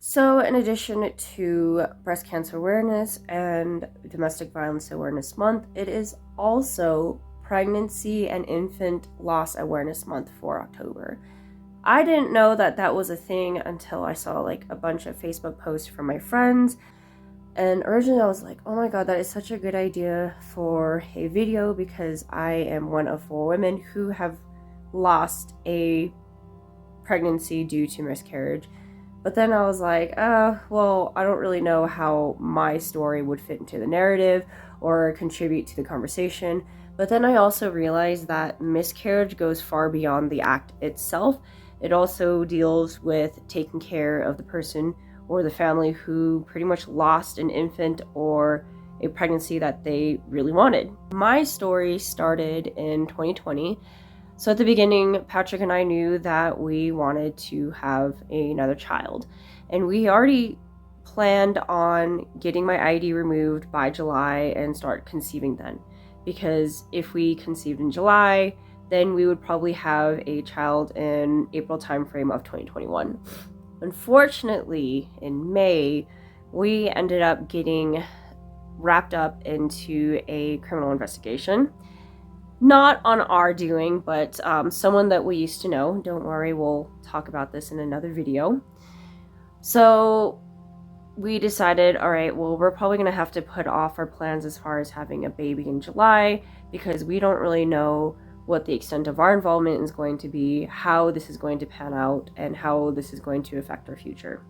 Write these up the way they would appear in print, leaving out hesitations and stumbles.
So, in addition to Breast Cancer Awareness and Domestic Violence Awareness Month, it is also Pregnancy and Infant Loss Awareness Month for October. I didn't know that that was a thing until I saw like a bunch of Facebook posts from my friends. And originally I was like, oh my god, that is such a good idea for a video because I am one of 4 women who have lost a pregnancy due to miscarriage. But then I was like, well, I don't really know how my story would fit into the narrative or contribute to the conversation. But then I also realized that miscarriage goes far beyond the act itself. It also deals with taking care of the person or the family who pretty much lost an infant or a pregnancy that they really wanted. My story started in 2020. So at the beginning, Patrick and I knew that we wanted to have another child. And we already planned on getting my IUD removed by July and start conceiving then. Because if we conceived in July, then we would probably have a child in April timeframe of 2021. Unfortunately, in May, we ended up getting wrapped up into a criminal investigation. Not on our doing, but someone that we used to know. Don't worry, we'll talk about this in another video. So we decided, all right, well, we're probably going to have to put off our plans as far as having a baby in July because we don't really know what the extent of our involvement is going to be, how this is going to pan out, and how this is going to affect our future.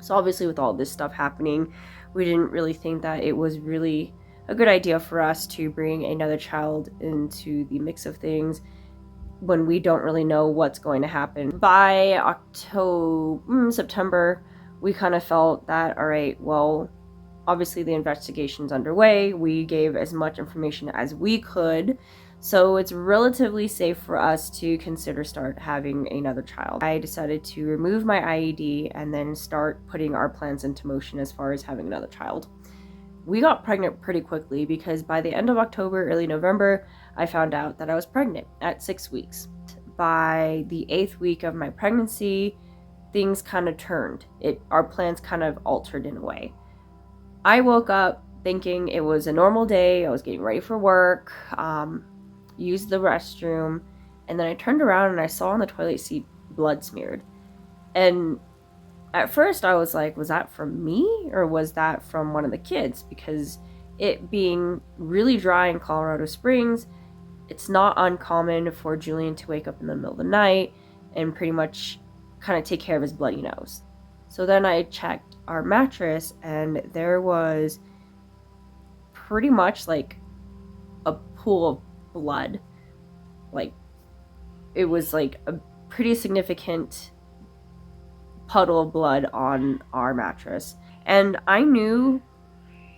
So obviously with all this stuff happening, we didn't really think that it was really a good idea for us to bring another child into the mix of things when we don't really know what's going to happen. By September, we kind of felt that, all right, well, obviously the investigation's underway. We gave as much information as we could. So it's relatively safe for us to consider start having another child. I decided to remove my IUD and then start putting our plans into motion as far as having another child. We got pregnant pretty quickly because by the end of October, early November, I found out that I was pregnant at 6 weeks. By the 8th week of my pregnancy, things kind of turned. Our plans kind of altered in a way. I woke up thinking it was a normal day. I was getting ready for work, used the restroom, and then I turned around and I saw on the toilet seat blood smeared. And at first I was like, was that from me or was that from one of the kids? Because it being really dry in Colorado Springs, it's not uncommon for Julian to wake up in the middle of the night and pretty much kind of take care of his bloody nose. So then I checked our mattress and there was pretty much like a pool of blood. Like it was like a pretty significant puddle of blood on our mattress. And I knew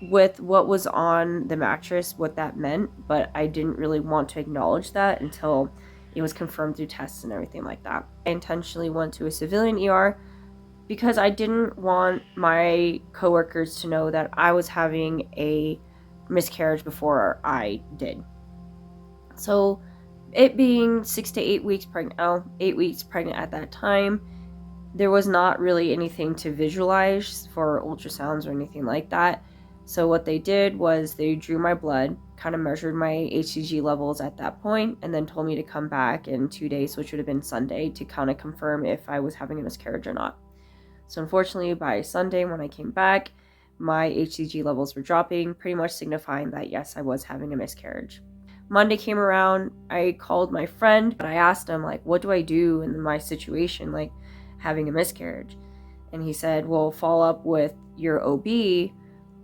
with what was on the mattress what that meant, but I didn't really want to acknowledge that until it was confirmed through tests and everything like that. I intentionally went to a civilian ER because I didn't want my coworkers to know that I was having a miscarriage before I did. So it being 6 to 8 weeks pregnant, 8 weeks pregnant at that time, there was not really anything to visualize for ultrasounds or anything like that. So what they did was they drew my blood, kind of measured my HCG levels at that point, and then told me to come back in 2 days, which would have been Sunday, to kind of confirm if I was having a miscarriage or not. So unfortunately, by Sunday when I came back, my HCG levels were dropping, pretty much signifying that yes, I was having a miscarriage. Monday came around, I called my friend, and I asked him, like, what do I do in my situation, like having a miscarriage? And he said, well, follow up with your OB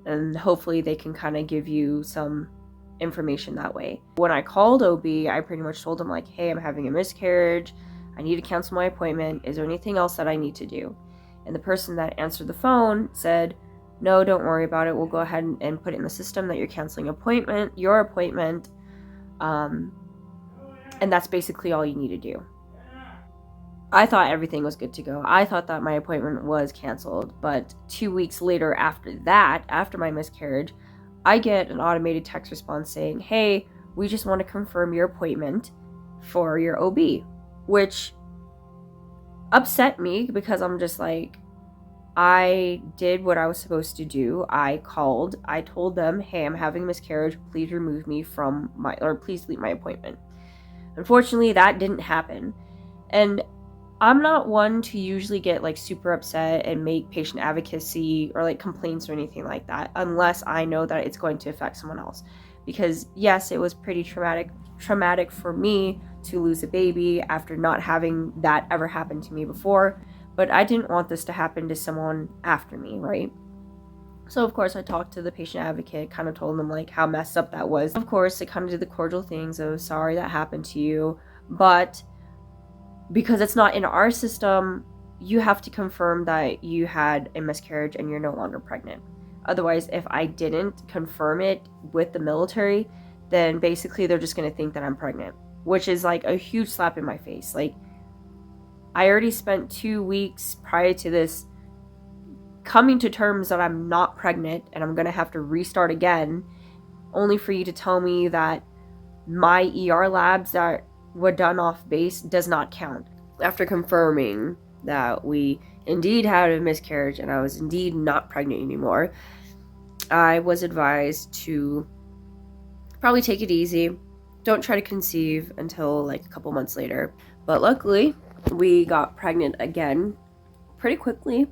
and hopefully they can kind of give you some information that way. When I called OB, I pretty much told him like, hey, I'm having a miscarriage. I need to cancel my appointment. Is there anything else that I need to do? And the person that answered the phone said, no, don't worry about it. We'll go ahead and put it in the system that you're canceling your appointment. And that's basically all you need to do. I thought everything was good to go. I thought that my appointment was canceled, but 2 weeks later after that, after my miscarriage, I get an automated text response saying, hey, we just want to confirm your appointment for your OB, which upset me because I'm just like, I did what I was supposed to do. I called. I told them, hey, I'm having a miscarriage. Please remove me from please delete my appointment. Unfortunately, that didn't happen. And I'm not one to usually get like super upset and make patient advocacy or like complaints or anything like that unless I know that it's going to affect someone else. Because yes, it was pretty traumatic for me to lose a baby after not having that ever happen to me before, but I didn't want this to happen to someone after me, right? So of course I talked to the patient advocate, kind of told them like how messed up that was. Of course, they kind of did the cordial things of sorry that happened to you, but because it's not in our system, you have to confirm that you had a miscarriage and you're no longer pregnant. Otherwise, if I didn't confirm it with the military, then basically they're just going to think that I'm pregnant, which is like a huge slap in my face. Like, I already spent 2 weeks prior to this coming to terms that I'm not pregnant and I'm going to have to restart again, only for you to tell me that my ER labs that were done off base does not count. After confirming that we indeed had a miscarriage and I was indeed not pregnant anymore, I was advised to probably take it easy. Don't try to conceive until like a couple months later. But luckily, we got pregnant again pretty quickly,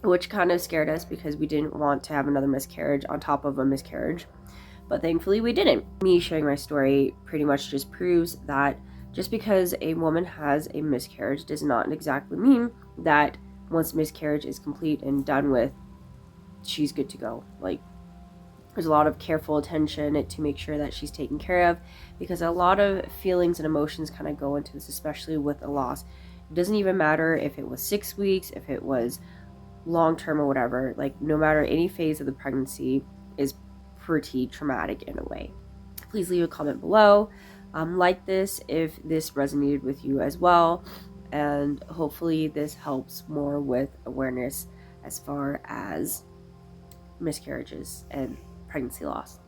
which kind of scared us because we didn't want to have another miscarriage on top of a miscarriage. But thankfully we didn't. Me sharing my story pretty much just proves that just because a woman has a miscarriage does not exactly mean that once miscarriage is complete and done with, she's good to go. Like, there's a lot of careful attention to make sure that she's taken care of, because a lot of feelings and emotions kind of go into this, especially with a loss. It doesn't even matter if it was 6 weeks, if it was long term or whatever. Like, no matter any phase of the pregnancy is pretty traumatic in a way. Please leave a comment below. Like this if this resonated with you as well, and hopefully this helps more with awareness as far as miscarriages and pregnancy loss.